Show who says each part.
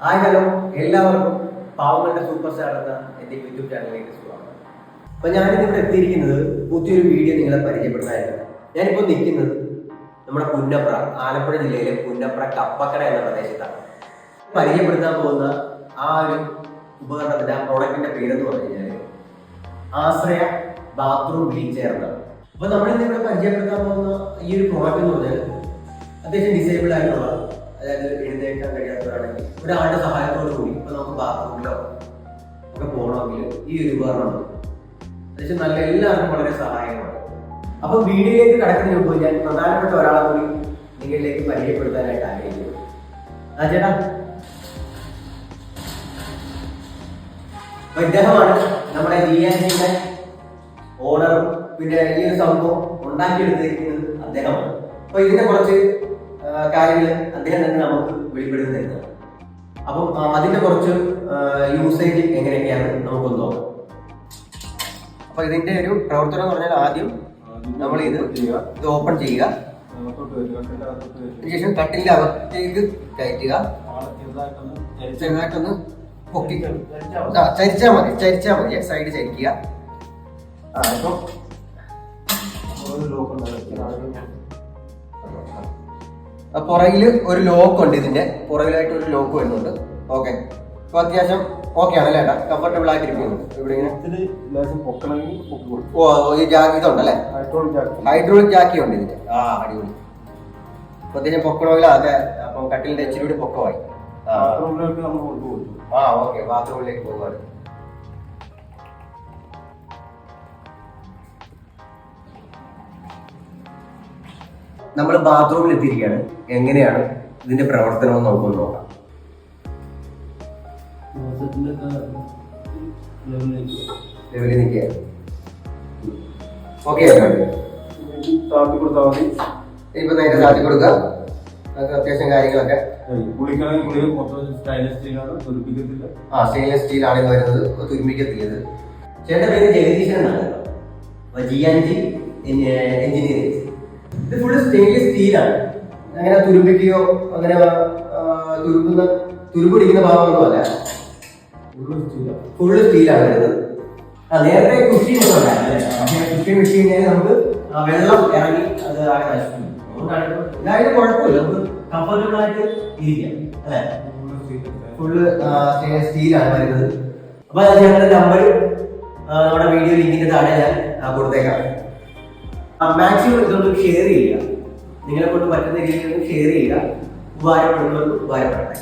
Speaker 1: Hello എല്ലാവർക്കും പാവങ്ങളുടെ super star എന്ന എൻ്റെ യൂട്യൂബ് ചാനലിലേക്ക് സ്വാഗതം. അപ്പൊ ഞാനിവിടെ എത്തിയിരിക്കുന്നത് പുതിയൊരു വീഡിയോ നിങ്ങളെ പരിചയപ്പെടുത്താനായിട്ടാണ്. ഞാനിപ്പോൾ നിൽക്കുന്നത് നമ്മുടെ പുന്നപ്ര, ആലപ്പുഴ ജില്ലയിലെ പുന്നപ്ര കപ്പക്കട എന്ന പ്രദേശത്താണ്. പരിചയപ്പെടുത്താൻ പോകുന്ന ആ ഒരു ഉപകരണത്തിന്റെ ആ പ്രോഡക്റ്റിന്റെ പേരെന്ന് പറഞ്ഞു കഴിഞ്ഞാൽ ആശ്രയ ബാത്റൂം വീൽ ചെയർ എന്നാണ്. അപ്പൊ നമ്മളിന്ന് ഇവിടെ പരിചയപ്പെടുത്താൻ പോകുന്ന ഈ ഒരു പ്രോഡക്റ്റ് എന്ന് പറഞ്ഞാൽ അത്യാവശ്യം ഡിസേബിൾ ആയിട്ടുള്ള, അതായത് എഴുന്നേൽക്കാൻ കഴിയാത്തവരാണെങ്കിൽ ഒരാളുടെ സഹായത്തോടു കൂടി ഇപ്പൊ നമുക്ക് ബാത്റൂമിലോ ഒക്കെ പോകണമെങ്കിൽ ഈ ഒരു ഉപകരണം അത്യാവശ്യം നല്ല എല്ലാവർക്കും വളരെ സഹായകമാണ്. അപ്പൊ വീഡിയോയിലേക്ക് കടക്കുന്നതിന് മുമ്പ് ഞാൻ പ്രധാനപ്പെട്ട ഒരാളെ കൂടി നിങ്ങളിലേക്ക് പരിചയപ്പെടുത്താനായിട്ട് ആഗ്രഹിക്കുന്നു. ആ ചേട്ടാ, അപ്പൊ ഇദ്ദേഹമാണ് നമ്മുടെ ജിയാൻജിന്റെ ഓണറും പിന്നെ ഈ ഒരു സംഭവം ഉണ്ടാക്കിയെടുത്തിരിക്കുന്നത് അദ്ദേഹമാണ്. അപ്പൊ ഇതിനെ കുറച്ച് കാര്യങ്ങൾ അദ്ദേഹം തന്നെ നമുക്ക് വെളിപ്പെടുത്തി തരുന്നത്. അപ്പം അതിന്റെ കുറച്ച് യൂസേജ് എങ്ങനെയൊക്കെയാണ് നമുക്കൊന്ന് നോക്കാം. അപ്പൊ ഇതിന്റെ ഒരു പ്രവർത്തനം എന്ന് പറഞ്ഞാൽ ആദ്യം നമ്മൾ ഇത് ഓപ്പൺ ചെയ്യുക, അതിനുശേഷം കട്ടിലിന്റെ അകത്തേക്ക് കയറ്റുക, ചെറുതായിട്ടൊന്ന് പൊക്കി ചരിച്ചാൽ മതി, സൈഡ് ചരിക്കുക. ഇപ്പം പുറകില് ഒരു ലോക്ക് ഉണ്ട്, ഇതിന്റെ പുറകിലായിട്ട് ഒരു ലോക്ക് വരുന്നുണ്ട്. ഓക്കെ, അപ്പൊ അത്യാവശ്യം ഓക്കെ ആണല്ലേ ഏട്ടാ, കംഫർട്ടബിൾ ആയിട്ടിരിക്കുന്നുണ്ട്. ഇവിടെ ഇങ്ങനെ ഈ ജാക്കി ഇതുണ്ടല്ലേ, ഹൈഡ്രോളിക് ജാക്കി ഉണ്ട് ഇതിന്റെ. അടിപൊളി. അപ്പൊ അത്യാവശ്യം പൊക്കണമെങ്കിൽ അതെ, അപ്പം കട്ടിലിന്റെ ഇച്ചിരി കൂടി പൊക്കമായി. ഓക്കെ, ബാത്റൂമിലേക്ക് പോകാറ്. നമ്മൾ ബാത്റൂമിൽ എത്തിയിരിക്കുകയാണ്. എങ്ങനെയാണ് ഇതിന്റെ പ്രവർത്തനം എന്ന് നമുക്കൊന്ന് നോക്കാം. ലെവലിൽ നിൽക്കുകയാണ്. ഓക്കെ, ഇപ്പൊ നേരെ താത്തി കൊടുക്കുക. അത്യാവശ്യം കാര്യങ്ങളൊക്കെ സ്റ്റെയിൻലെസ് സ്റ്റീൽ ആണ് വരുന്നത്, തുരുമ്പിക്കത്തില്ലത്. ചേട്ടന്റെ പേര് ജഗദീശൻ എന്നാണ്, ജിയാൻജി എഞ്ചിനീയറിംഗ്. ഇത് ഫുള്ള് സ്റ്റെയിൻലെസ് സ്റ്റീലാണ്. അങ്ങനെ തുരുമ്പിക്കുകയോ അങ്ങനെ തുരുമ്പിടിക്കുന്ന ഭാഗമൊന്നും അല്ല, ഫുള്ള് സ്റ്റീലാണ് വരുന്നത്. നേരത്തെ കുഷി കുഷി വെച്ച് കഴിഞ്ഞാൽ നമുക്ക് വെള്ളം ഇറങ്ങി അത് ആകെ നശിക്കും. ഇതായത് കുഴപ്പമില്ല, നമുക്ക് കംഫർട്ടബിൾ ആയിട്ട് ഇരിക്കാം അല്ലെ. ഫുള്ള് സ്റ്റെയിൻലെസ് സ്റ്റീലാണ് വരുന്നത്. അപ്പൊ ഞങ്ങളുടെ നമ്പർ നമ്മുടെ വീഡിയോ ലിങ്കിന്റെ താഴെ ഞാൻ കൊടുത്തേക്കാം. മാക്സിമം ഇതൊന്ന് ഷെയർ ചെയ്യുക, നിങ്ങളെ കൊണ്ട് പറ്റുന്ന രീതിയിൽ ഷെയർ ചെയ്യുക. ഉപകാരപ്പെടുന്നവർക്ക് ഉപകാരപ്പെടട്ടെ.